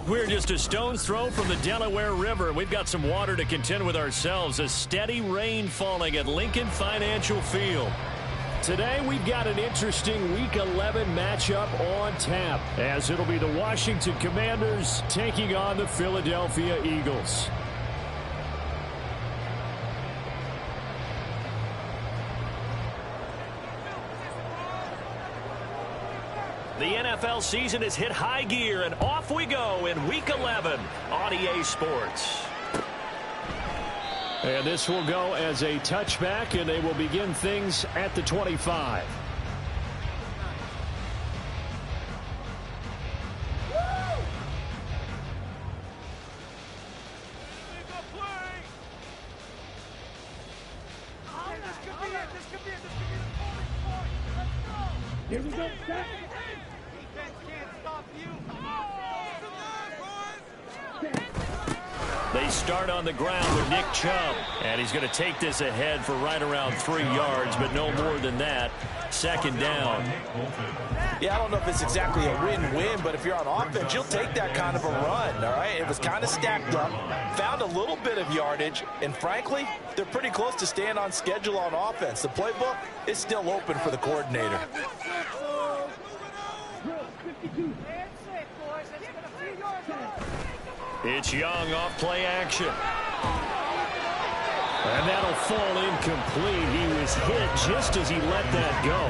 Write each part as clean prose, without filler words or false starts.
We're just a stone's throw from the Delaware River. We've got some water to contend with ourselves. A steady rain falling at Lincoln Financial Field. Today we've got an interesting Week 11 matchup on tap, as it'll be the Washington Commanders taking on the Philadelphia Eagles. The NFL season has hit high gear, and off we go in Week 11 on EA Sports. And this will go as a touchback, and they will begin things at the 25. Here we go. They start on the ground with Nick Chubb, and he's going to take this ahead for right around 3 yards, but no more than that. Second down. Yeah, I don't know if it's exactly a win-win, but if you're on offense, you'll take that kind of a run, all right? It was kind of stacked up, found a little bit of yardage, and frankly, they're pretty close to staying on schedule on offense. The playbook is still open for the coordinator. It's Young off play action. And that'll fall incomplete. He was hit just as he let that go.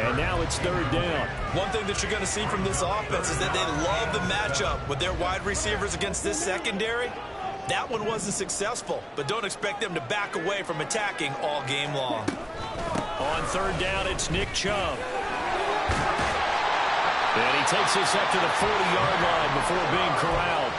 And now it's third down. One thing that you're going to see from this offense is that they love the matchup with their wide receivers against this secondary. That one wasn't successful, but don't expect them to back away from attacking all game long. On third down, it's Nick Chubb. And he takes this up to the 40-yard line before being corralled.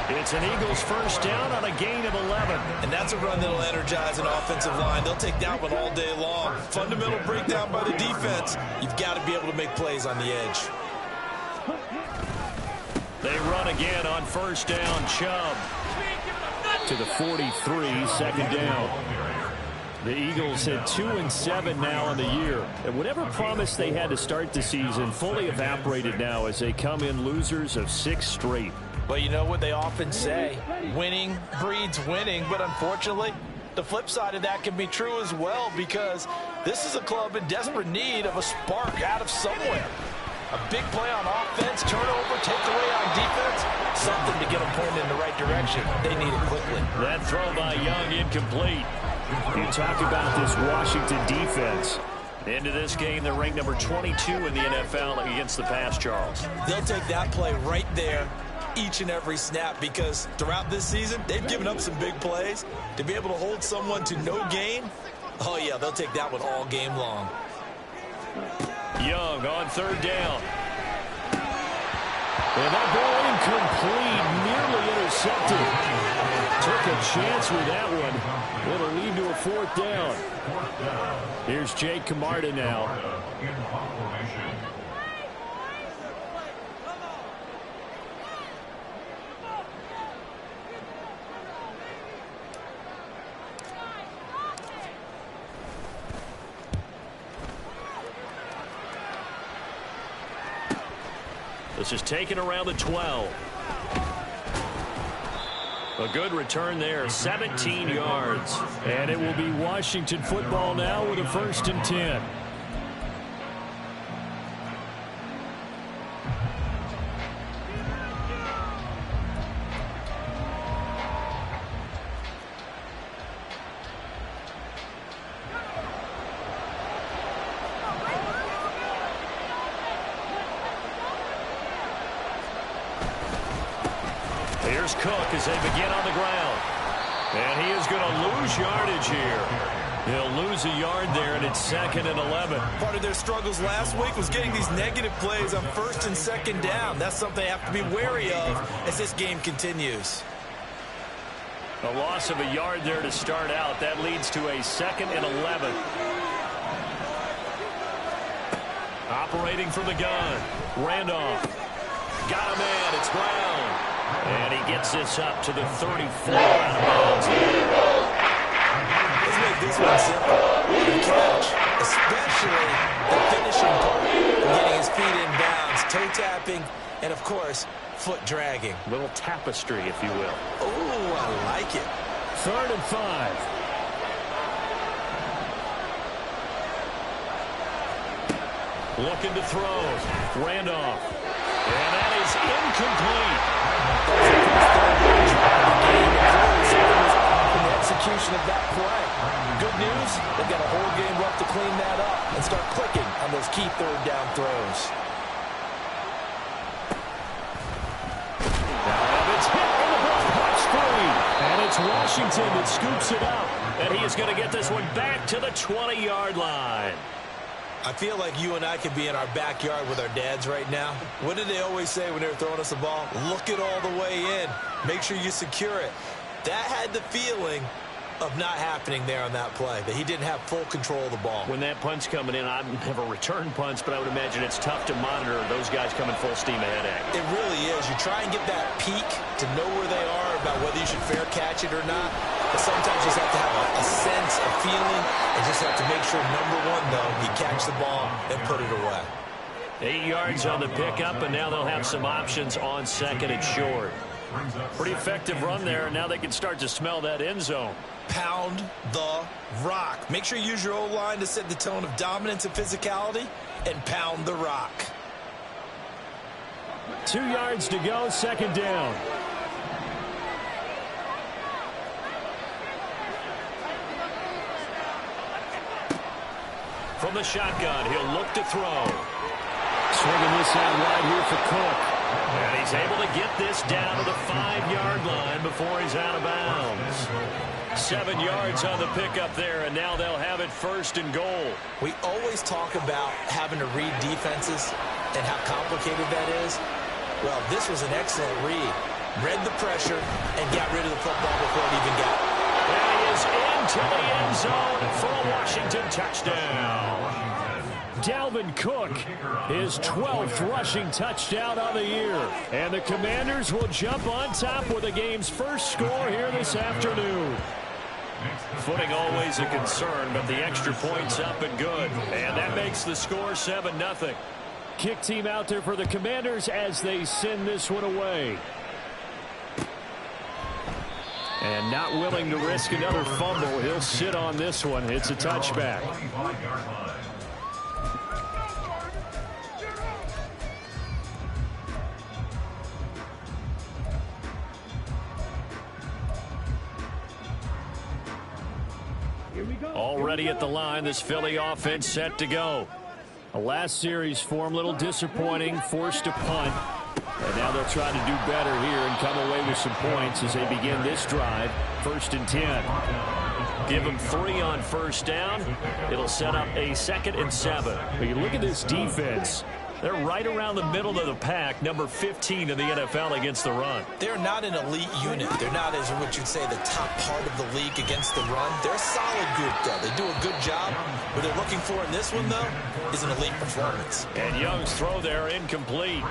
It's an Eagles first down on a gain of 11. And that's a run that'll energize an offensive line. They'll take that one all day long. Fundamental breakdown by the defense. You've got to be able to make plays on the edge. They run again on first down. Chubb to the 43, second down. The Eagles hit 2-7 now on the year. And whatever promise they had to start the season fully evaporated now as they come in losers of 6 straight. But you know what they often say, winning breeds winning, but unfortunately, the flip side of that can be true as well, because this is a club in desperate need of a spark out of somewhere. A big play on offense, turnover, takeaway on defense, something to get them pointed in the right direction. They need it quickly. That throw by Young incomplete. You talk about this Washington defense. Into this game, they're ranked number 22 in the NFL against the pass, Charles. They'll take that play right there each and every snap, because throughout this season, they've given up some big plays. To be able to hold someone to no gain, oh yeah, they'll take that one all game long. Young on third down. And that ball incomplete, nearly intercepted. Took a chance with that one. It'll lead to a fourth down. Here's Jake Camarda now. This is taken around the 12. A good return there, 17 yards. And it will be Washington football now with a 1st and 10. Here's Cook as they begin on the ground. And he is going to lose yardage here. He'll lose a yard there, and it's 2nd and 11. Part of their struggles last week was getting these negative plays on 1st and 2nd down. That's something they have to be wary of as this game continues. A loss of a yard there to start out. That leads to a 2nd and 11. Operating from the gun. Randolph. Got a man. It's Brown. And he gets this up to the 34 out of bounds. Let's make this one simple. The catch, especially the finishing part, getting his feet in bounds, toe tapping, and of course, foot dragging. Little tapestry, if you will. Oh, I like it. 3rd and 5. Looking to throw. Randolph. And that is incomplete. In the execution of that play. Good news, they've got a whole game left to clean that up and start clicking on those key 3rd down throws. It's hit in the block punch 3. And it's Washington that scoops it up. And he is going to get this one back to the 20-yard line. I feel like you and I could be in our backyard with our dads right now. What did they always say when they were throwing us the ball? Look it all the way in. Make sure you secure it. That had the feeling of not happening there on that play, that he didn't have full control of the ball. When that punt's coming in, I've never returned punts, but I would imagine it's tough to monitor those guys coming full steam ahead at. It really is. You try and get that peek to know where they are about whether you should fair catch it or not. But sometimes you just have to have a sense, a feeling, and just have to make sure, number one, though, you catch the ball and put it away. 8 yards on the pickup, and now they'll have some options on 2nd and short. Pretty effective run there, and now they can start to smell that end zone. Pound the rock. Make sure you use your O-line to set the tone of dominance and physicality, and pound the rock. 2 yards to go, 2nd down. From the shotgun, he'll look to throw. Swinging this out wide here for Cook. And he's able to get this down to the 5-yard line before he's out of bounds. 7 yards on the pickup there, and now they'll have it 1st and goal. We always talk about having to read defenses and how complicated that is. Well, this was an excellent read. Read the pressure and got rid of the football before it even got. And he is into the end zone for a Washington touchdown. Dalvin Cook, his 12th rushing touchdown on the year. And the Commanders will jump on top with the game's first score here this afternoon. Footing always a concern, but the extra point's up and good. And that makes the score 7-0. Kick team out there for the Commanders as they send this one away. And not willing to risk another fumble, he'll sit on this one. It's a touchback. Already at the line, this Philly offense set to go. A last series form, a little disappointing, forced to punt. And now they'll try to do better here and come away with some points as they begin this drive, 1st and 10. Give them 3 on 1st down. It'll set up a 2nd and 7. But you look at this defense. They're right around the middle of the pack, number 15 in the NFL against the run. They're not an elite unit. They're not, as what you'd say, the top part of the league against the run. They're a solid group, though. They do a good job. What they're looking for in this one, though, is an elite performance. And Young's throw there incomplete.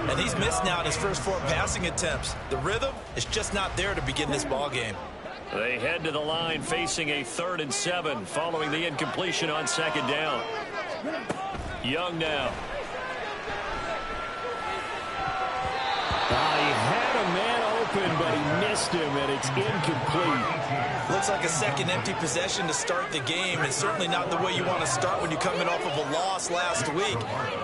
And he's missed now in his first 4 passing attempts. The rhythm is just not there to begin this ball game. They head to the line facing a 3rd and 7 following the incompletion on 2nd down. Young now. He had a man open, but he missed him, and it's incomplete. Looks like a second empty possession to start the game, and certainly not the way you want to start when you're coming off of a loss last week.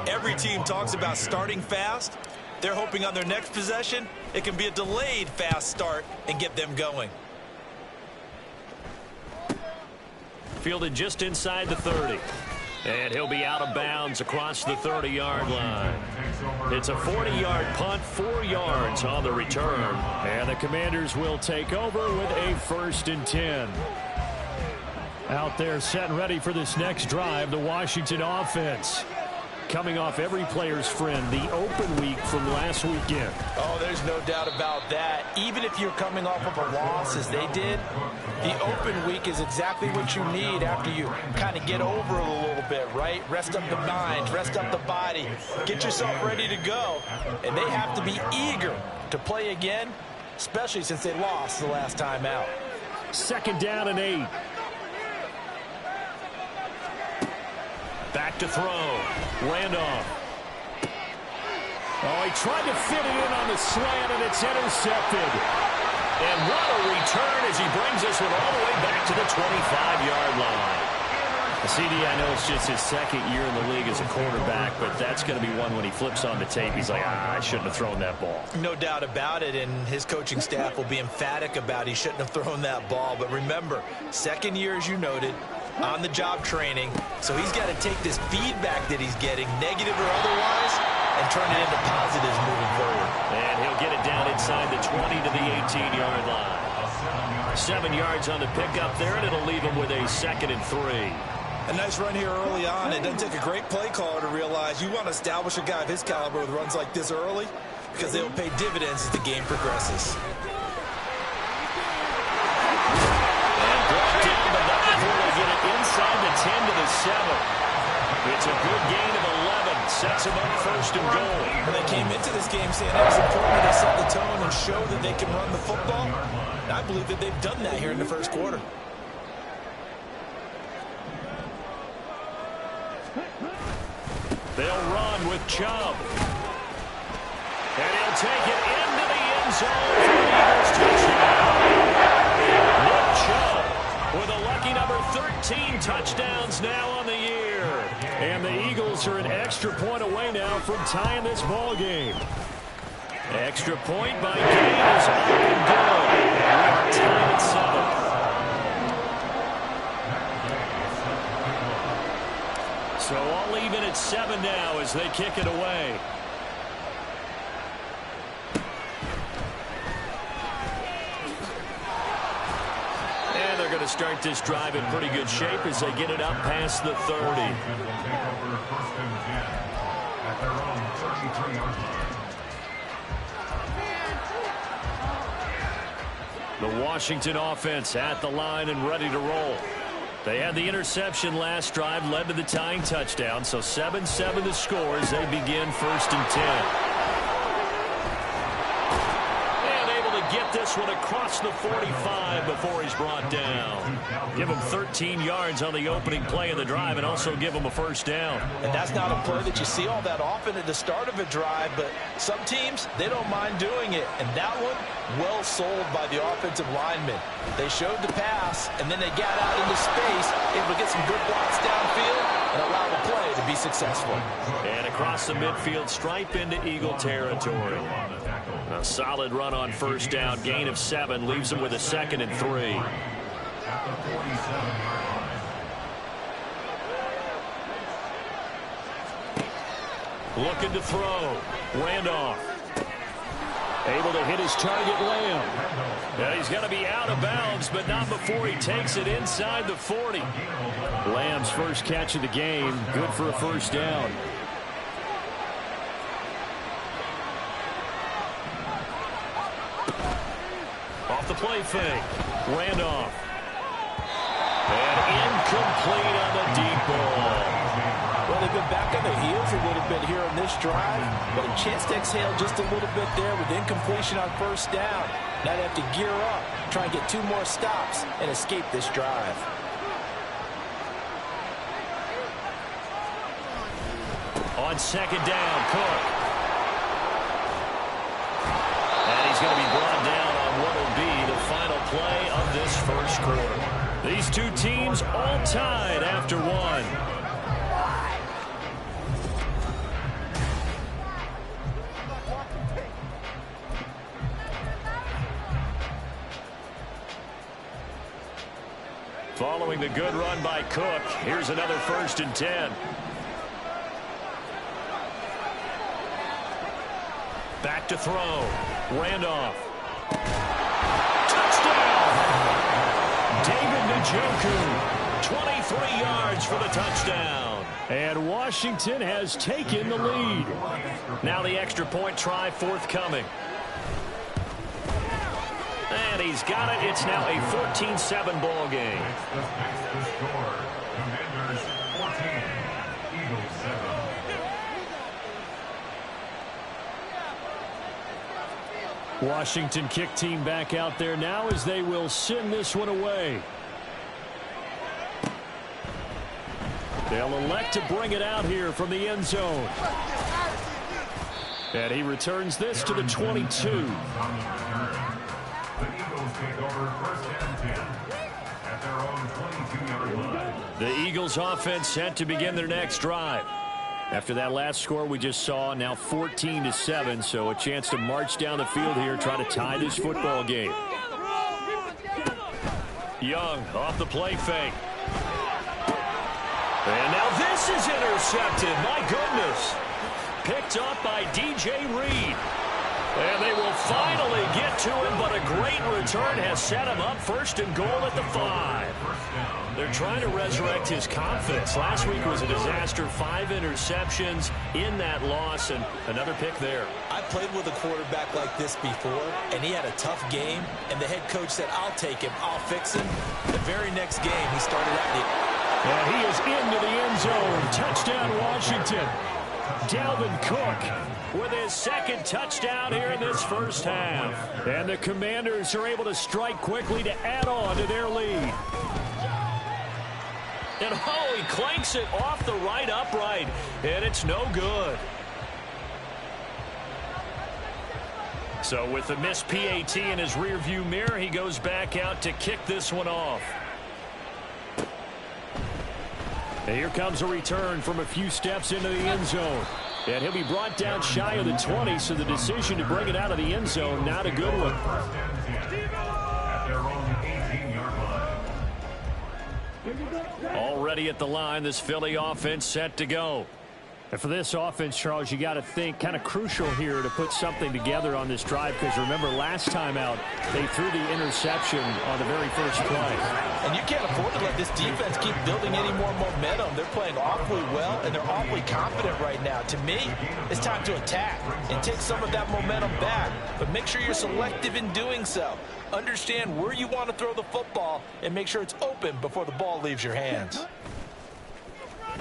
Every team talks about starting fast. They're hoping on their next possession, it can be a delayed fast start and get them going. Fielded just inside the 30. And he'll be out of bounds across the 30-yard line. It's a 40-yard punt, 4 yards on the return. And the Commanders will take over with a 1st and 10. Out there set and ready for this next drive, the Washington offense. coming off every player's friend, the open week from last weekend. Oh, there's no doubt about that. Even if you're coming off of a loss as they did, the open week is exactly what you need after you kind of get over it a little bit, right? Rest up the mind, rest up the body, get yourself ready to go. And they have to be eager to play again, especially since they lost the last time out. 2nd down and 8. Back to throw. Randolph. Oh, he tried to fit it in on the slant, and it's intercepted. And what a return as he brings this one all the way back to the 25-yard line. CD, I know it's just his 2nd year in the league as a quarterback, but that's going to be one when he flips on the tape. He's like, I shouldn't have thrown that ball. No doubt about it, and his coaching staff will be emphatic about he shouldn't have thrown that ball. But remember, 2nd year, as you noted, on-the-job training, so he's got to take this feedback that he's getting, negative or otherwise, and turn it into positives moving forward. And he'll get it down inside the 20 to the 18-yard line. 7 yards on the pickup there, and it'll leave him with a 2nd and 3. A nice run here early on. It doesn't take a great play caller to realize you want to establish a guy of his caliber with runs like this early because they'll pay dividends as the game progresses. And brought down, but not before they get it inside the 10 to the 7. It's a good gain of 11. Sets him up 1st and goal. And they came into this game saying it was important that they set the tone and show that they can run the football. And I believe that they've done that here in the 1st quarter. They'll run with Chubb. And he'll take it into the end zone for the Eagles touchdown. Nick Chubb with a lucky number 13 touchdowns now on the year. And the Eagles are an extra point away now from tying this ball game. Extra point by Gay is up and good. We are tied at 7. So all even at 7 now as they kick it away. And they're going to start this drive in pretty good shape as they get it up past the 30. The Washington offense at the line and ready to roll. They had the interception last drive, led to the tying touchdown, so 7-7 the score as they begin 1st and 10. And able to get this one across the 45 before he's brought down. Give him 13 yards on the opening play of the drive and also give him a 1st down. And that's not a play that you see all that often at the start of a drive, but some teams, they don't mind doing it. And that one, well sold by the offensive lineman. They showed the pass, and then they got out into space, able to get some good blocks downfield and allow the play to be successful. And across the midfield stripe into Eagle territory. A solid run on 1st down, gain of 7, leaves him with a 2nd and 3. Looking to throw. Randolph. Able to hit his target, Lamb. And he's going to be out of bounds, but not before he takes it inside the 40. Lamb's first catch of the game. Good for a 1st down. Off the play fake. Randolph. And incomplete on the deep ball. Well, they've been back on their heels a little bit here in this drive, but a chance to exhale just a little bit there with incompletion on 1st down. Now they have to gear up, try and get 2 more stops, and escape this drive. On 2nd down, Cook. And he's going to be brought down on what will be the final play of this 1st quarter. These two teams all tied after 1. Following the good run by Cook, here's another 1st and 10. Back to throw. Randolph. Touchdown! David Njoku, 23 3 yards for the touchdown. And Washington has taken the lead. Now the extra point try forthcoming. And he's got it. It's now a 14-7 ball game. Commanders 14, Eagles 7. Washington kick team back out there now as they will send this one away. They'll elect to bring it out here from the end zone. And he returns this to the 22. The Eagles take over first and 10 at their own 22-yard line. The Eagles offense set to begin their next drive. After that last score we just saw, now 14-7, so a chance to march down the field here, try to tie this football game. Young off the play fake. And now this is intercepted. My goodness. Picked up by DJ Reed. And they will finally get to him, but a great return has set him up first and goal at the 5. They're trying to resurrect his confidence. Last week was a disaster. 5 interceptions in that loss, and another pick there. I played with a quarterback like this before, and he had a tough game, and the head coach said, I'll take him, I'll fix him. The very next game, he started out the... And he is into the end zone. Touchdown, Washington. Dalvin Cook with his second touchdown here in this first half. And the Commanders are able to strike quickly to add on to their lead. And oh, he clanks it off the right upright, and it's no good. So with the missed PAT in his rearview mirror, he goes back out to kick this one off. And here comes a return from a few steps into the end zone. And he'll be brought down shy of the 20, so the decision to bring it out of the end zone, not a good one. First and 10 at their own 18-yard line. Already at the line, this Philly offense set to go. And for this offense, Charles, you got to think kind of crucial here to put something together on this drive, because remember last time out they threw the interception on the very first play. And you can't afford to let this defense keep building any more momentum. They're playing awfully well, and they're awfully confident right now. To me, it's time to attack and take some of that momentum back, but make sure you're selective in doing so. Understand where you want to throw the football and make sure it's open before the ball leaves your hands.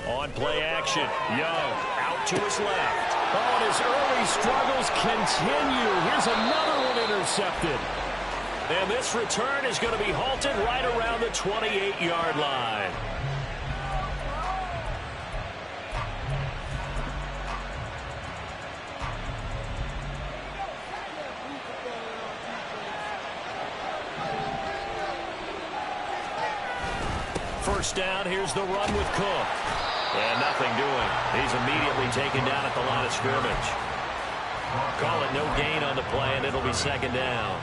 On play action, Young out to his left. Oh, and his early struggles continue. Here's another one intercepted. And this return is going to be halted right around the 28-yard line. First down, here's the run with Cook. And nothing doing. He's immediately taken down at the line of scrimmage. Call it no gain on the play, and it'll be second down.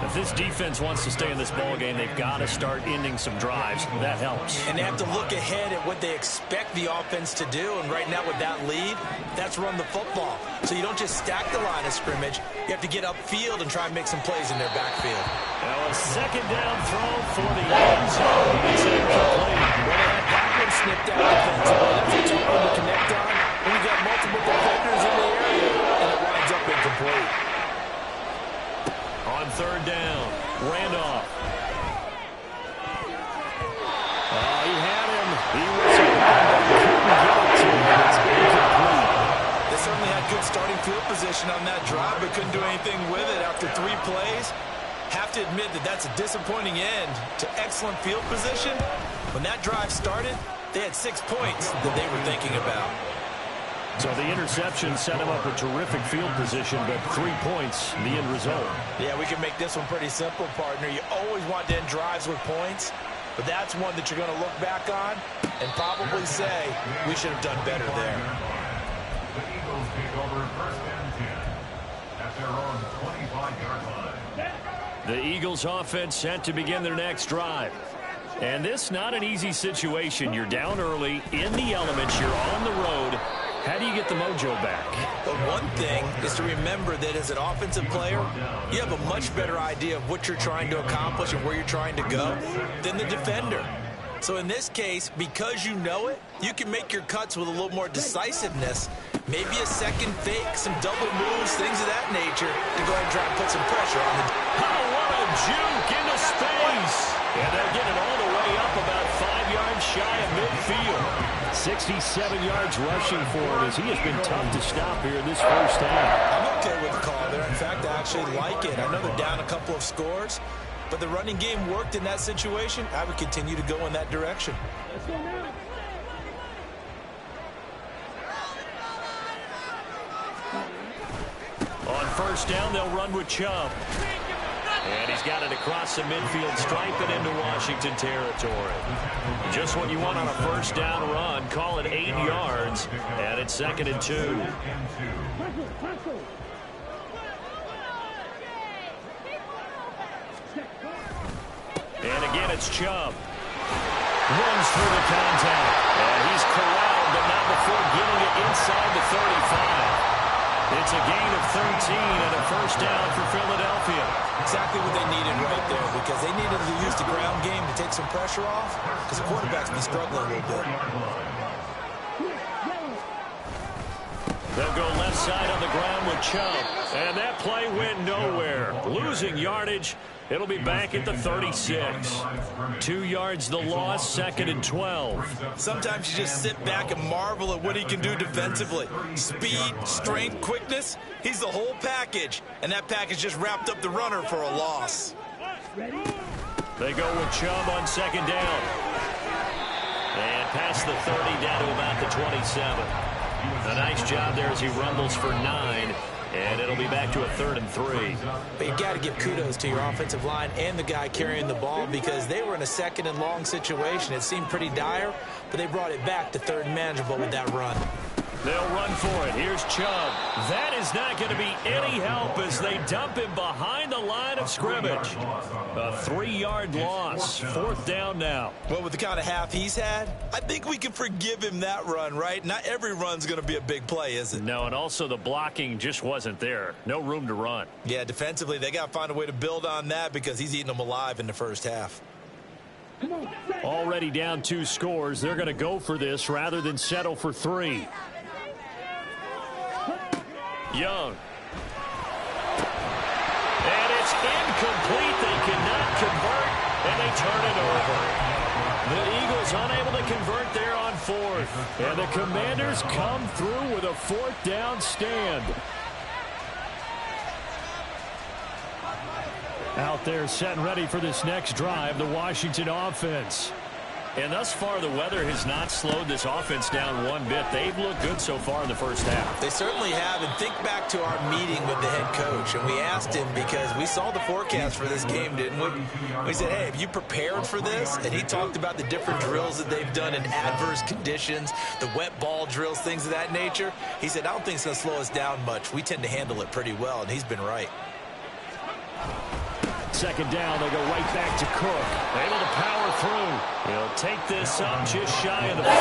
If this defense wants to stay in this ball game, they've got to start ending some drives. That helps. And they have to look ahead at what they expect the offense to do. And right now with that lead, that's run the football. So you don't just stack the line of scrimmage. You have to get upfield and try and make some plays in their backfield. Now a second down throw for the end zone. It's incomplete. Well, they had that one snipped out defensively. That's a tough one to connect on. And you've got multiple defenders in the area, and it winds up incomplete. On third down, Randolph. Oh, he had him. He was around, but couldn't get it to him. It's incomplete. They certainly had good starting field position on that drive, but couldn't do anything with it after 3 plays. Have to admit that that's a disappointing end to excellent field position. When that drive started, they had 6 points that they were thinking about. So the interception set him up with terrific field position, but 3 points, the end result. Yeah, we can make this one pretty simple, partner. You always want to end drives with points, but that's one that you're going to look back on and probably say, we should have done better there. The Eagles take over first and 10 at their own 25-yard line. The Eagles offense set to begin their next drive. And this not an easy situation. You're down early, in the elements, you're on the road. How do you get the mojo back? But one thing is to remember that as an offensive player, you have a much better idea of what you're trying to accomplish and where you're trying to go than the defender. So in this case, because you know it, you can make your cuts with a little more decisiveness. Maybe a second fake, some double moves, things of that nature to go ahead and try and put some pressure on the... Oh, what a juke into space. And they'll get it all the way up about 5 yards shy of midfield. 67 yards rushing for him as he has been tough to stop here in this first half. I'm okay with the call there. In fact, I actually like it. I know they're down a couple of scores, but the running game worked in that situation. I would continue to go in that direction. On first down, they'll run with Chubb. And he's got it across the midfield stripe and into Washington territory. Just what you want on a first down run. Call it 8 yards, and it's 2nd and 2. And again, it's Chubb. Runs through the contact. And he's corralled, but not before getting it inside the 35. It's a gain of 13 and a first down for Philadelphia. Exactly what they needed right there, because they needed to use the ground game to take some pressure off, because the quarterback's been struggling a little bit. They'll go left side on the ground with Chubb. And that play went nowhere. Losing yardage. It'll be back at the 36. 2 yards the loss, 2nd and 12. Sometimes you just sit back and marvel at what he can do defensively. Speed, strength, quickness. He's the whole package. And that package just wrapped up the runner for a loss. They go with Chubb on 2nd down. And past the 30 down to about the 27. A nice job there as he rumbles for 9. And it'll be back to a 3rd and 3. But you've got to give kudos to your offensive line and the guy carrying the ball, because they were in a 2nd and long situation. It seemed pretty dire, but they brought it back to 3rd and manageable with that run. They'll run for it. Here's Chubb. That is not going to be any help as they dump him behind the line of scrimmage. A 3-yard loss. 4th down now. Well, with the kind of half he's had, I think we can forgive him that run, right? Not every run's going to be a big play, is it? No, and also the blocking just wasn't there. No room to run. Yeah, defensively, they got to find a way to build on that, because he's eating them alive in the first half. Already down 2 scores. They're going to go for this rather than settle for 3. Young. And it's incomplete. They cannot convert, and they turn it over. The Eagles unable to convert there on 4th. And the Commanders come through with a 4th down stand. Out there set and ready for this next drive, the Washington offense. And thus far, the weather has not slowed this offense down one bit. They've looked good so far in the first half. They certainly have. And think back to our meeting with the head coach. And we asked him, because we saw the forecast for this game, didn't we? We said, hey, have you prepared for this? And he talked about the different drills that they've done in adverse conditions, the wet ball drills, things of that nature. He said, I don't think it's going to slow us down much. We tend to handle it pretty well. And he's been right. 2nd down, they go right back to Cook. Able to power through. He'll take this up just shy of the 40.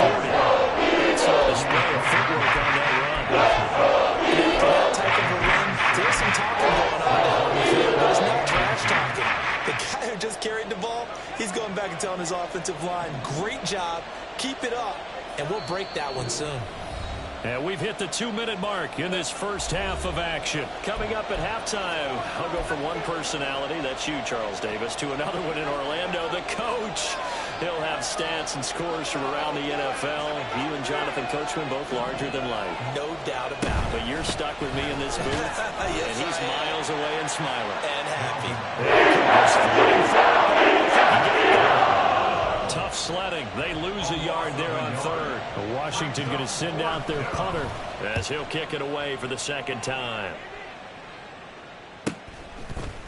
It's a display of footwork on that run. After that type of a run, there's some talking going on down the field, but it's not trash talking. The guy who just carried the ball, he's going back and telling his offensive line, great job, keep it up, and we'll break that one soon. And we've hit the 2-minute mark in this first half of action. Coming up at halftime, I'll go from one personality, that's you, Charles Davis, to another one in Orlando, the coach. He'll have stats and scores from around the NFL. You and Jonathan Coachman both larger than life. No doubt about it. But you're stuck with me in this booth, yes, and he's miles away and smiling. And happy. Tough sledding. They lose a yard there on 3rd. Washington going to send out their punter as he'll kick it away for the 2nd time.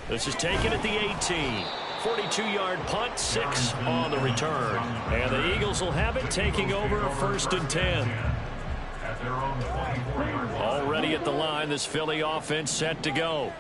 This is taken at the 18. 42-yard punt, 6 on the return. And the Eagles will have it, taking over a 1st and 10. Already at the line, this Philly offense set to go.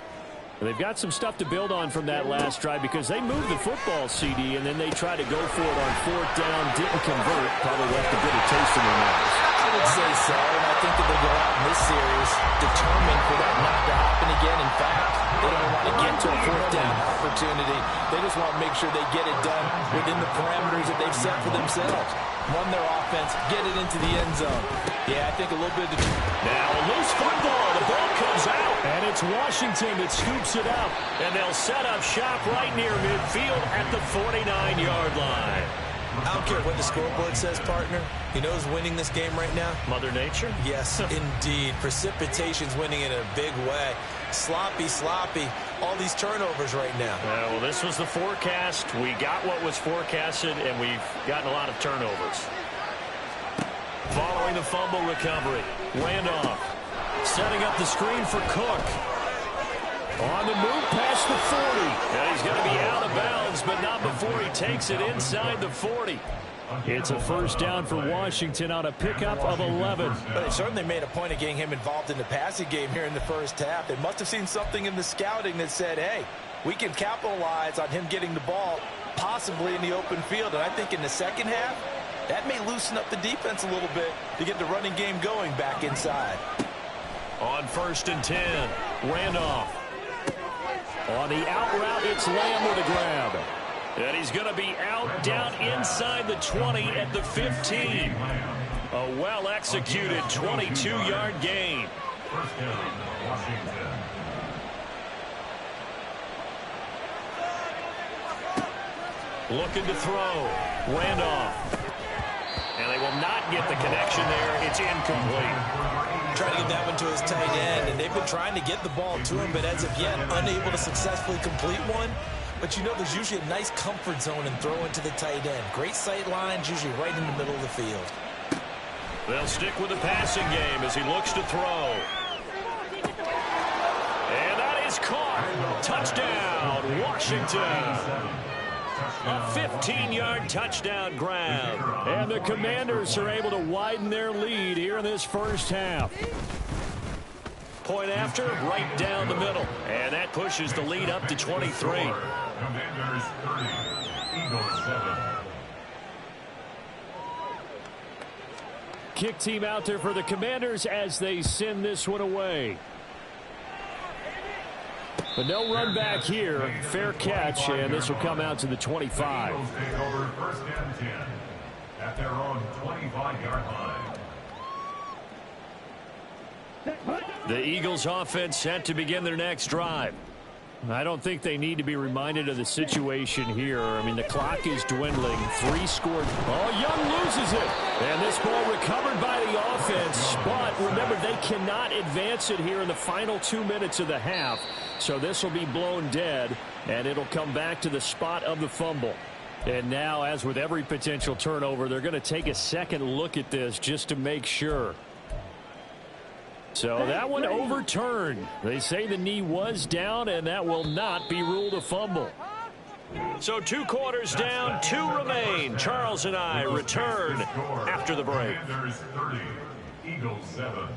They've got some stuff to build on from that last drive, because they moved the football, CD, and then they tried to go for it on 4th down, didn't convert, probably left a bitter taste in their mouths. I would say so, and I think that they'll go out in this series determined for that not to happen again. In fact, They don't want to get to a fourth down opportunity. They just want to make sure they get it done within the parameters that they've set for themselves. Run their offense, get it into the end zone. Yeah, I think a little bit of... Now a loose football. The ball comes out. And it's Washington that scoops it up. And they'll set up shop right near midfield at the 49-yard line. I don't care what the scoreboard says, partner. You know who's winning this game right now? Mother Nature? Yes, indeed. Precipitation's winning in a big way. Sloppy, all these turnovers right now. Well, this was the forecast. We got what was forecasted, and we've gotten a lot of turnovers. Following the fumble recovery, Randolph setting up the screen for Cook. On the move past the 40. And he's going to be out of bounds, but not before he takes it inside the 40. It's a first down for Washington on a pickup of 11. But they certainly made a point of getting him involved in the passing game here in the first half. They must have seen something in the scouting that said, hey, we can capitalize on him getting the ball possibly in the open field. And I think in the second half, that may loosen up the defense a little bit to get the running game going back inside. On 1st and 10, Randolph. On the out route, it's Lamb with a grab. And he's going to be out down inside the 20 at the 15. A well-executed 22-yard gain. First down, Washington. Looking to throw. Randolph. And they will not get the connection there. It's incomplete. Trying to get that one to his tight end, and they've been trying to get the ball to him, but as of yet, unable to successfully complete one. But you know there's usually a nice comfort zone in throwing to the tight end. Great sight lines, usually right in the middle of the field. They'll stick with the passing game as he looks to throw. And that is caught. Touchdown, Washington. A 15-yard touchdown grab. And the Commanders are able to widen their lead here in this first half. Point after, right down the middle. And that pushes the lead up to 23. Commanders 30, Eagles 7. Kick team out there for the Commanders as they send this one away. But no run back here. Fair catch, and this will come out to the 25. Eagles take over 1st and 10 at their own 25-yard line. The Eagles offense set to begin their next drive. I don't think they need to be reminded of the situation here. I mean, the clock is dwindling. 3 scored. Oh, Young loses it. And this ball recovered by the offense. But remember, they cannot advance it here in the final 2 minutes of the half. So this will be blown dead, and it'll come back to the spot of the fumble. And now, as with every potential turnover, they're going to take a second look at this just to make sure. So that one overturned. They say the knee was down, and that will not be ruled a fumble. So 2 quarters down, 2 remain. Charles and I return after the break. Commanders 30, Eagles 7.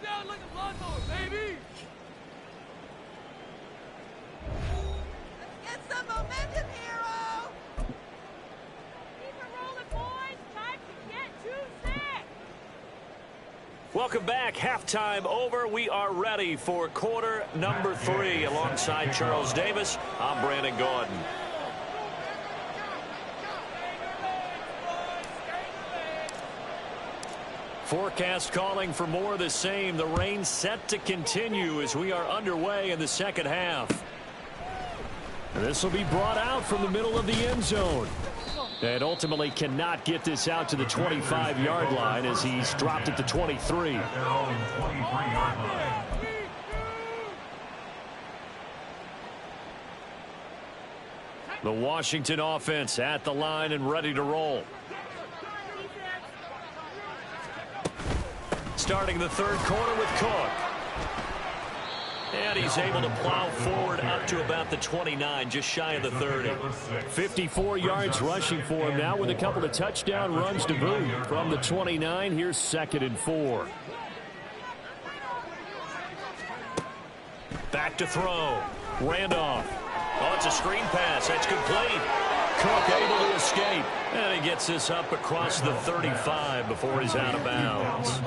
Down like a lawnmower, baby! Let's get some momentum, hero! Keep it rolling, boys. Time to get to set. Welcome back. Halftime over. We are ready for quarter number 3. Alongside Charles Davis, I'm Brandon Gordon. Forecast calling for more of the same. The rain set to continue as we are underway in the second half. This will be brought out from the middle of the end zone. And ultimately cannot get this out to the 25-yard line as he's dropped at the 23. At their own 23-yard line. The Washington offense at the line and ready to roll. Starting the 3rd quarter with Cook. And he's able to plow forward up to about the 29, just shy of the 30. 54 yards rushing for him now with a couple of touchdown runs to boot. From the 29, here's 2nd and 4. Back to throw. Randolph. Oh, it's a screen pass. That's complete. Cook able to escape. And he gets this up across the 35 before he's out of bounds.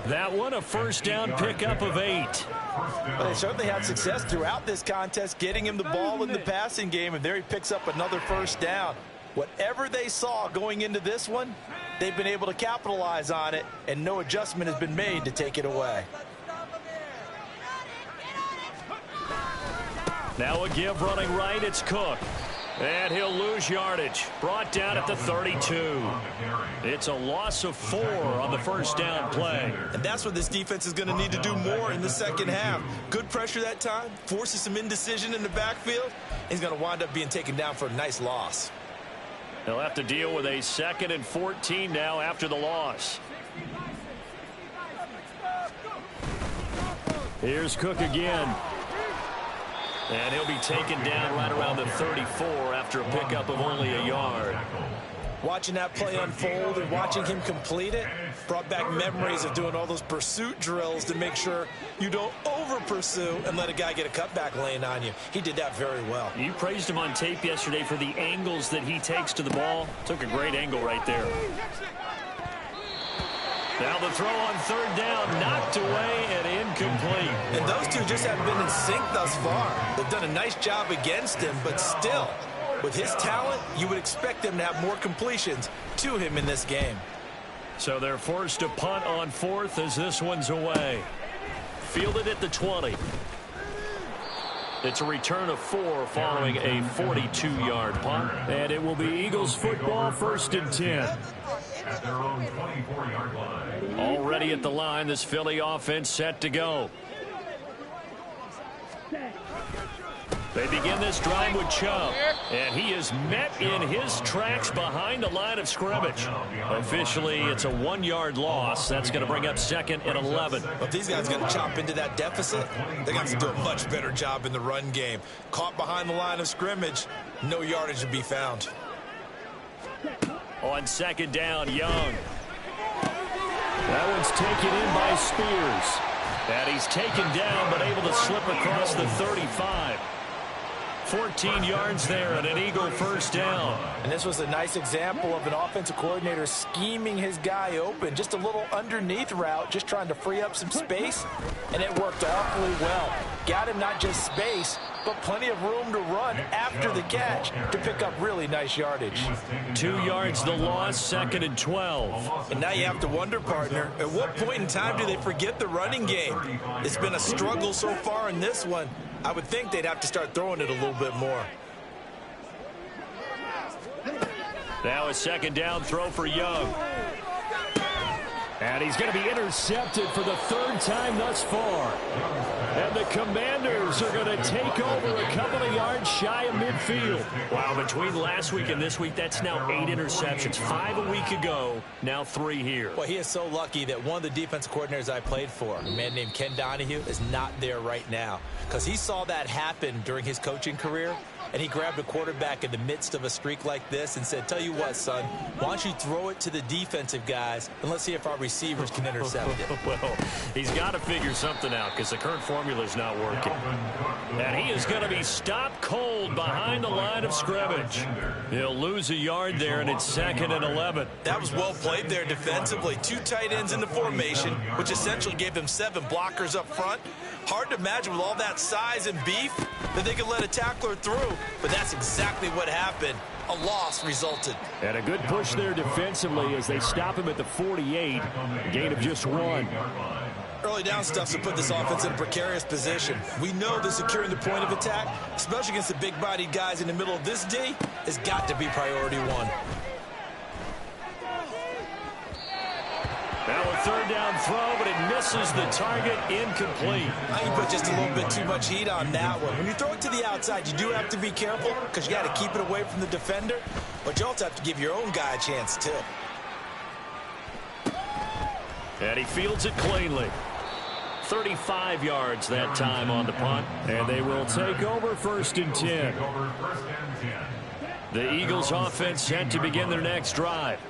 That one a first down pickup of 8. Well, they certainly had success throughout this contest getting him the ball in the passing game, and there he picks up another first down. Whatever they saw going into this one, they've been able to capitalize on it, and no adjustment has been made to take it away. Now a give running right, it's Cook. And he'll lose yardage. Brought down at the 32. It's a loss of 4 on the first down play. And that's what this defense is going to need to do more in the second half. Good pressure that time, forces some indecision in the backfield. He's going to wind up being taken down for a nice loss. They'll have to deal with a 2nd and 14 now after the loss. Here's Cook again. And he'll be taken down right around the 34 after a pickup of only a yard. Watching that play unfold and watching him complete it brought back memories of doing all those pursuit drills to make sure you don't over-pursue and let a guy get a cutback lane on you. He did that very well. You praised him on tape yesterday for the angles that he takes to the ball. Took a great angle right there. Now the throw on 3rd down, knocked away and incomplete. And those two just haven't been in sync thus far. They've done a nice job against him, but still, with his talent, you would expect them to have more completions to him in this game. So they're forced to punt on 4th as this one's away. Fielded at the 20. It's a return of 4 following a 42-yard punt. And it will be Eagles football, 1st and 10. At their own 24-yard line. Already at the line, this Philly offense set to go. They begin this drive with Chubb, and he is met in his tracks behind the line of scrimmage. Officially, it's a 1-yard loss. That's going to bring up 2nd and 11. But these guys are going to chop into that deficit. They're going to have to do a much better job in the run game. Caught behind the line of scrimmage, no yardage to be found. On 2nd down, Young. That one's taken in by Spears. And he's taken down, but able to slip across the 35. 14 yards there and an Eagle first down. And this was a nice example of an offensive coordinator scheming his guy open. Just a little underneath route, just trying to free up some space, and it worked awfully well. Got him not just space, but plenty of room to run after the catch to pick up really nice yardage. 2 yards the loss, 2nd and 12. And now you have to wonder, partner, at what point in time do they forget the running game? It's been a struggle so far in this one. I would think they'd have to start throwing it a little bit more. Now a 2nd down throw for Young. And he's going to be intercepted for the 3rd time thus far. And the Commanders are going to take over a couple of yards shy of midfield. Wow, between last week and this week, that's now 8 interceptions. 5 a week ago, now 3 here. Well, he is so lucky that one of the defensive coordinators I played for, a man named Ken Donahue, is not there right now. Because he saw that happen during his coaching career, and he grabbed a quarterback in the midst of a streak like this and said, tell you what, son, why don't you throw it to the defensive guys, and let's see if our receivers can intercept it. Well, he's got to figure something out because the current formula is not working. And he is going to be stopped cold behind the line of scrimmage. He'll lose a yard there, and it's 2nd and 11. That was well played there defensively. 2 tight ends in the formation, which essentially gave them 7 blockers up front. Hard to imagine with all that size and beef that they could let a tackler through, but that's exactly what happened. A loss resulted. And a good push there defensively as they stop him at the 48, a gain of just 1. Early down stuff to put this offense in a precarious position. We know that securing the point of attack, especially against the big-bodied guys in the middle of this D, has got to be priority 1. Now a 3rd down throw, but it misses the target, incomplete. I think you put just a little bit too much heat on that one. When you throw it to the outside, you do have to be careful because you got to keep it away from the defender, but you also have to give your own guy a chance too. And he fields it cleanly. 35 yards that time on the punt, and they will take over 1st and 10. The Eagles offense set to begin their next drive.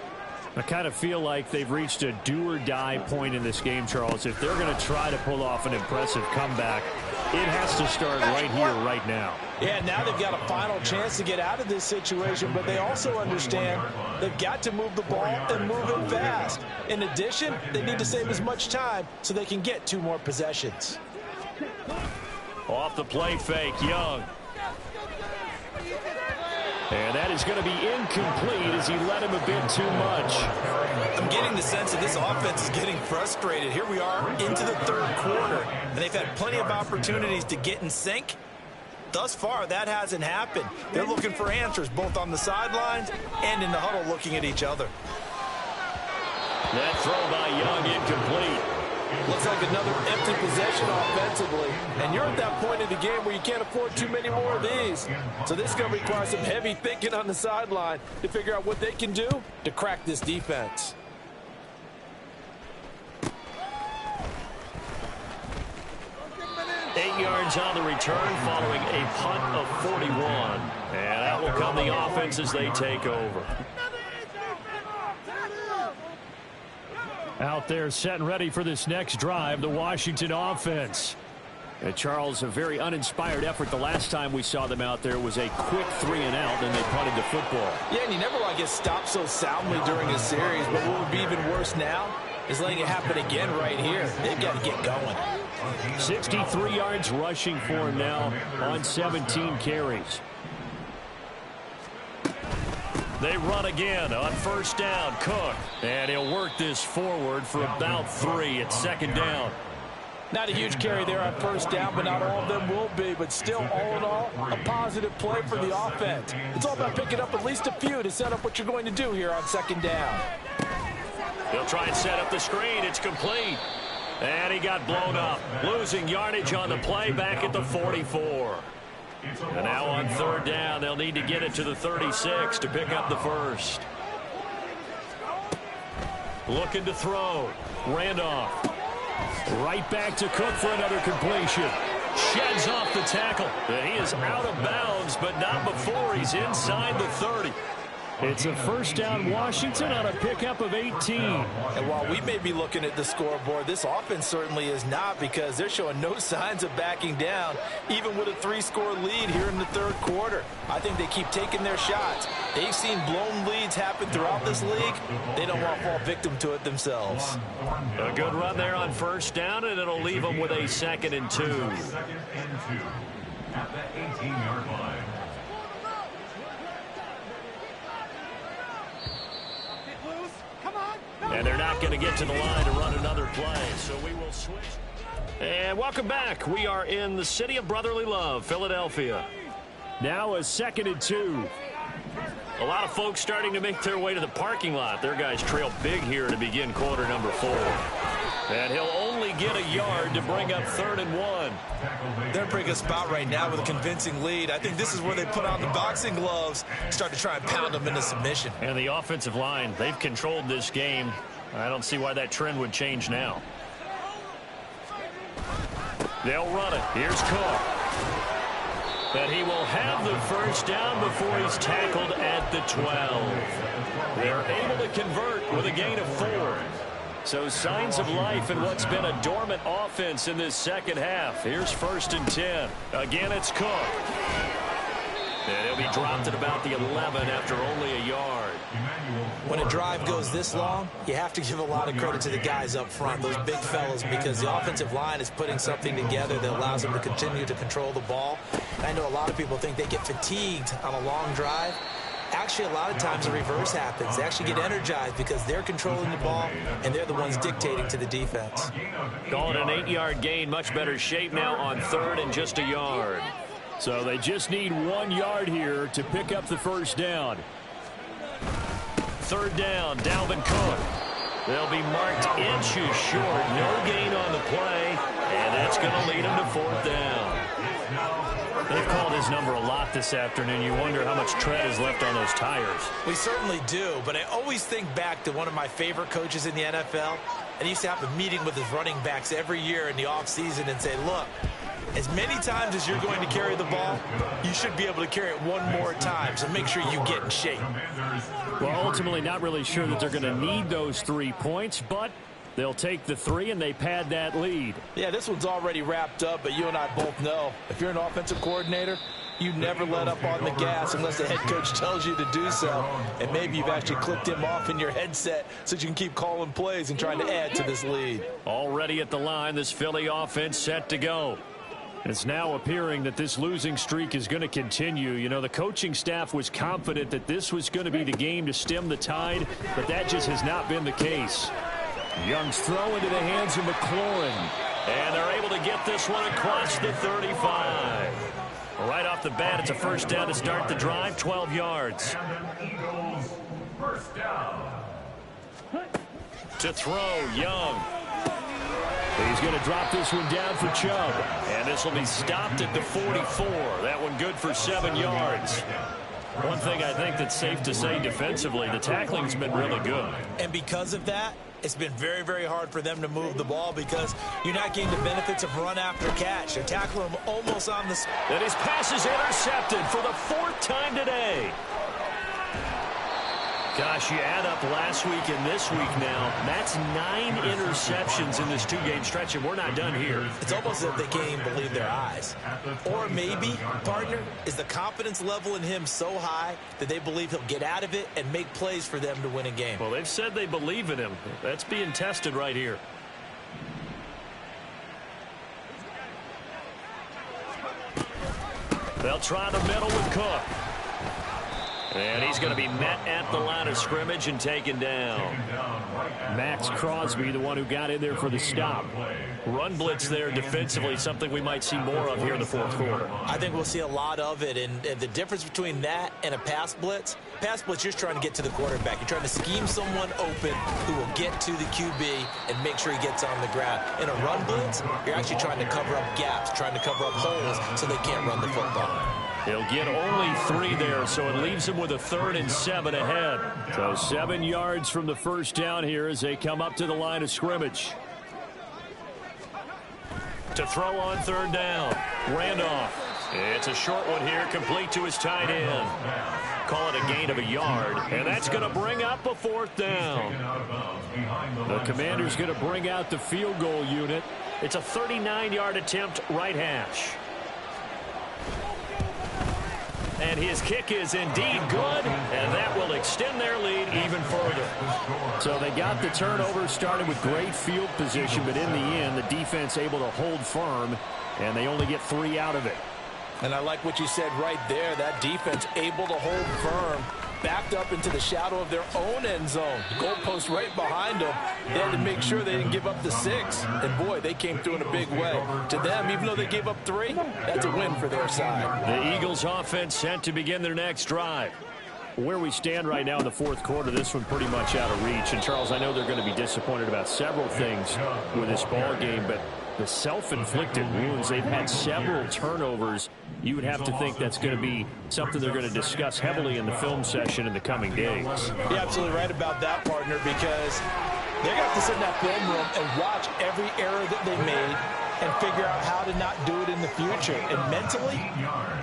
I kind of feel like they've reached a do-or-die point in this game, Charles. If they're going to try to pull off an impressive comeback, it has to start right here, right now. Yeah, now they've got a final chance to get out of this situation, but they also understand they've got to move the ball and move it fast. In addition, they need to save as much time so they can get 2 more possessions. Off the play fake, Young. And that is going to be incomplete as he let him a bit too much. I'm getting the sense that this offense is getting frustrated. Here we are into the 3rd quarter, and they've had plenty of opportunities to get in sync. Thus far, that hasn't happened. They're looking for answers both on the sidelines and in the huddle looking at each other. That throw by Young incomplete. Looks like another empty possession offensively. And you're at that point in the game where you can't afford too many more of these. So this is going to require some heavy thinking on the sideline to figure out what they can do to crack this defense. Eight yards on the return following a punt of 41. And that will come the offense as they take over. Out there set and ready for this next drive, the Washington offense. Charles, a very uninspired effort. The last time we saw them out there was a quick 3-and-out, and they punted the football. Yeah, and you never want to get stopped so soundly during a series, but what would be even worse now is letting it happen again right here. They've got to get going. 63 yards rushing for him now on 17 carries. They run again on first down. Cook. And he'll work this forward for about 3 at 2nd down. Not a huge carry there on first down, but not all of them will be. But still, all in all, a positive play for the offense. It's all about picking up at least a few to set up what you're going to do here on 2nd down. They'll try and set up the screen. It's complete. And he got blown up. Losing yardage on the play back at the 44. And now on 3rd down, they'll need to get it to the 36 to pick up the first. Looking to throw. Randolph. Right back to Cook for another completion. Sheds off the tackle. And he is out of bounds, but not before he's inside the 30. It's a first down Washington on a pickup of 18. And while we may be looking at the scoreboard, this offense certainly is not, because they're showing no signs of backing down, even with a 3-score lead here in the 3rd quarter. I think they keep taking their shots. They've seen blown leads happen throughout this league. They don't want to fall victim to it themselves. A good run there on first down, and it'll leave them with a 2nd and 2. 2nd and 2 at the 18-yard line. And they're not going to get to the line to run another play, so we will switch. And welcome back. We are in the city of brotherly love, Philadelphia. Now a 2nd and 2. A lot of folks starting to make their way to the parking lot. Their guys trail big here to begin quarter number 4. And he'll only get a yard to bring up 3rd and 1. They're in a pretty good spot right now with a convincing lead. I think this is where they put on the boxing gloves, start to try and pound them into submission. And the offensive line, they've controlled this game. I don't see why that trend would change now. They'll run it. Here's Cook. And he will have the first down before he's tackled at the 12. They're able to convert with a gain of 4. So signs of life in what's been a dormant offense in this 2nd half. Here's 1st and 10. Again, it's Cook. And he'll be dropped at about the 11 after only a yard. When a drive goes this long, you have to give a lot of credit to the guys up front, those big fellas, because the offensive line is putting something together that allows them to continue to control the ball. I know a lot of people think they get fatigued on a long drive. Actually, a lot of times the reverse happens. They actually get energized because they're controlling the ball, and they're the ones dictating to the defense. Call it an 8-yard gain. Much better shape now on 3rd and just a yard. So they just need 1 yard here to pick up the first down. 3rd down, Dalvin Cook. They'll be marked inches short. No gain on the play, and that's going to lead them to 4th down. They've called his number a lot this afternoon. You wonder how much tread is left on those tires. We certainly do, but I always think back to one of my favorite coaches in the NFL, and he used to have a meeting with his running backs every year in the offseason and say, look, as many times as you're going to carry the ball, you should be able to carry it 1 more time, so make sure you get in shape. Well, ultimately not really sure that they're going to need those 3 points, but they'll take the 3 and they pad that lead. Yeah, this one's already wrapped up, but you and I both know if you're an offensive coordinator, you never let up on the gas unless the head coach tells you to do so. And maybe you've actually clicked him off in your headset so you can keep calling plays and trying to add to this lead. Already at the line, this Philly offense set to go. It's now appearing that this losing streak is going to continue. You know, the coaching staff was confident that this was going to be the game to stem the tide, but that just has not been the case. Young's throw into the hands of McLaurin. And they're able to get this one across the 35. Right off the bat, it's a first down to start the drive, 12 yards. Eagles, first down. To throw, Young. He's going to drop this one down for Chubb. And this will be stopped at the 44. That one good for 7 yards. One thing I think that's safe to say defensively, the tackling's been really good. And because of that, it's been very, very hard for them to move the ball because you're not getting the benefits of run after catch. They're tackling them almost on the... And his pass is intercepted for the 4th time today. Gosh, you add up last week and this week now, that's 9 interceptions in this 2-game stretch, and we're not done here. It's almost as if they can't even believe their eyes. Or maybe, partner, is the confidence level in him so high that they believe he'll get out of it and make plays for them to win a game. Well, they've said they believe in him. That's being tested right here. They'll try the middle with Cook. And he's going to be met at the line of scrimmage and taken down. Max Crosby, the one who got in there for the stop. Run blitz there defensively, something we might see more of here in the 4th quarter. I think we'll see a lot of it, and the difference between that and a pass blitz, you're just trying to get to the quarterback. You're trying to scheme someone open who will get to the QB and make sure he gets on the ground. In a run blitz, you're actually trying to cover up gaps, trying to cover up holes so they can't run the football. He'll get only 3 there, so it leaves him with a 3rd and 7 ahead. So 7 yards from the first down here as they come up to the line of scrimmage. To throw on 3rd down, Randolph. It's a short one here, complete to his tight end. Call it a gain of a yard, and that's going to bring up a 4th down. The Commander's going to bring out the field goal unit. It's a 39-yard attempt, right hash. And his kick is indeed good, and that will extend their lead even further. So they got the turnover, started with great field position, but in the end, the defense able to hold firm, and they only get 3 out of it. And I like what you said right there. That defense able to hold firm, backed up into the shadow of their own end zone. Goalpost right behind them. They had to make sure they didn't give up the 6. And, boy, they came through in a big way. To them, even though they gave up 3, that's a win for their side. The Eagles offense set to begin their next drive. Where we stand right now in the 4th quarter, this one pretty much out of reach. And, Charles, I know they're going to be disappointed about several things with this ball game, but the self-inflicted wounds, they've had several turnovers. You would have to think that's going to be something they're going to discuss heavily in the film session in the coming days. You're absolutely right about that, partner, because they're going to have to sit in that film room and watch every error that they made and figure out how to not do it in the future. And mentally,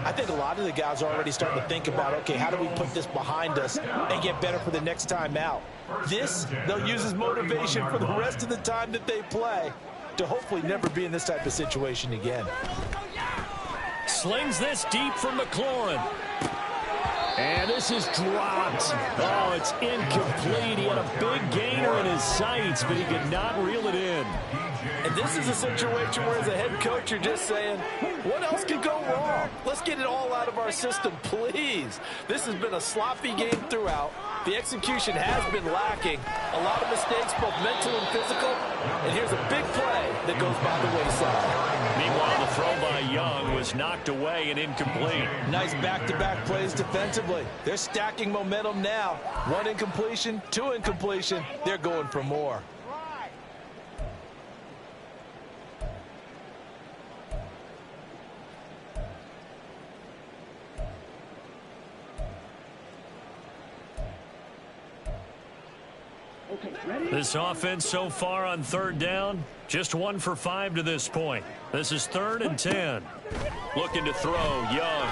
I think a lot of the guys are already starting to think about, okay, how do we put this behind us and get better for the next time out? This, they'll use as motivation for the rest of the time that they play to hopefully never be in this type of situation again. Slings this deep for McLaurin. And this is dropped. Oh, it's incomplete. He had a big gainer in his sights, but he could not reel it in. And this is a situation where as a head coach, you're just saying, what else could go wrong? Let's get it all out of our system, please. This has been a sloppy game throughout. The execution has been lacking. A lot of mistakes, both mental and physical. And here's a big play that goes by the wayside. Meanwhile, the throw by Young was knocked away and incomplete. Nice back-to-back plays defensively. They're stacking momentum now. 1 incompletion, 2 incompletion. They're going for more. This offense so far on 3rd down, just 1 for 5 to this point. This is 3rd and 10. Looking to throw, Young.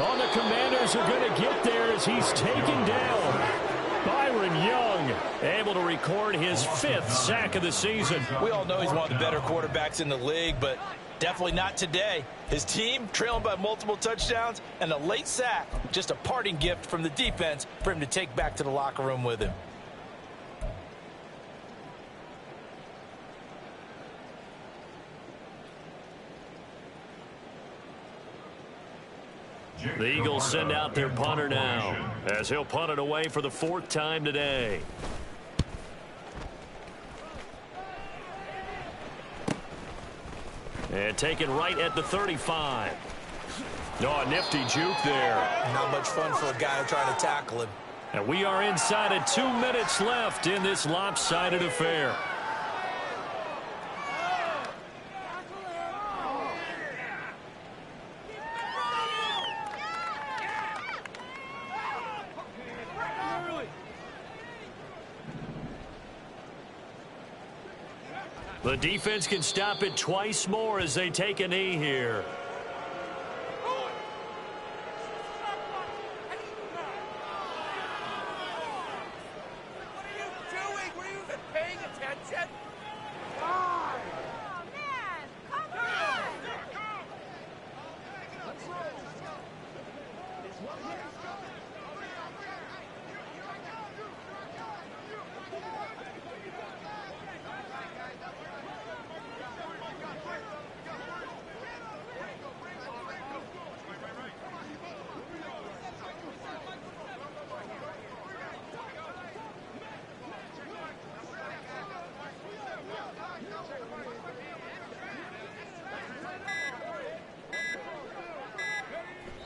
Oh, the Commanders are going to get there as he's taken down. Able to record his 5th sack of the season. We all know he's one of the better quarterbacks in the league, but definitely not today. His team trailing by multiple touchdowns, and a late sack, just a parting gift from the defense for him to take back to the locker room with him. The Eagles send out their punter now, as he'll punt it away for the 4th time today. And taken right at the 35. Oh, a nifty juke there. Not much fun for a guy trying to tackle him. And we are inside of 2 minutes left in this lopsided affair. The defense can stop it twice more as they take a knee here.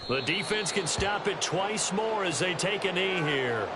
The defense can stop it twice more as they take a knee here.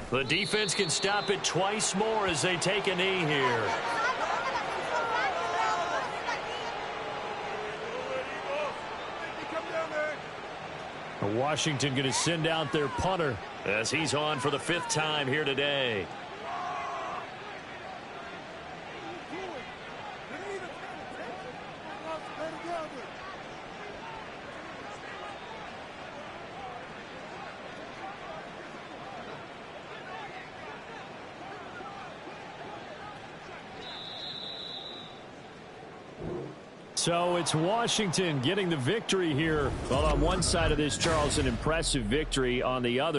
The defense can stop it twice more as they take a knee here. Washington going to send out their punter as he's on for the 5th time here today. So it's Washington getting the victory here. Well, on one side of this, Charles, an impressive victory. On the other,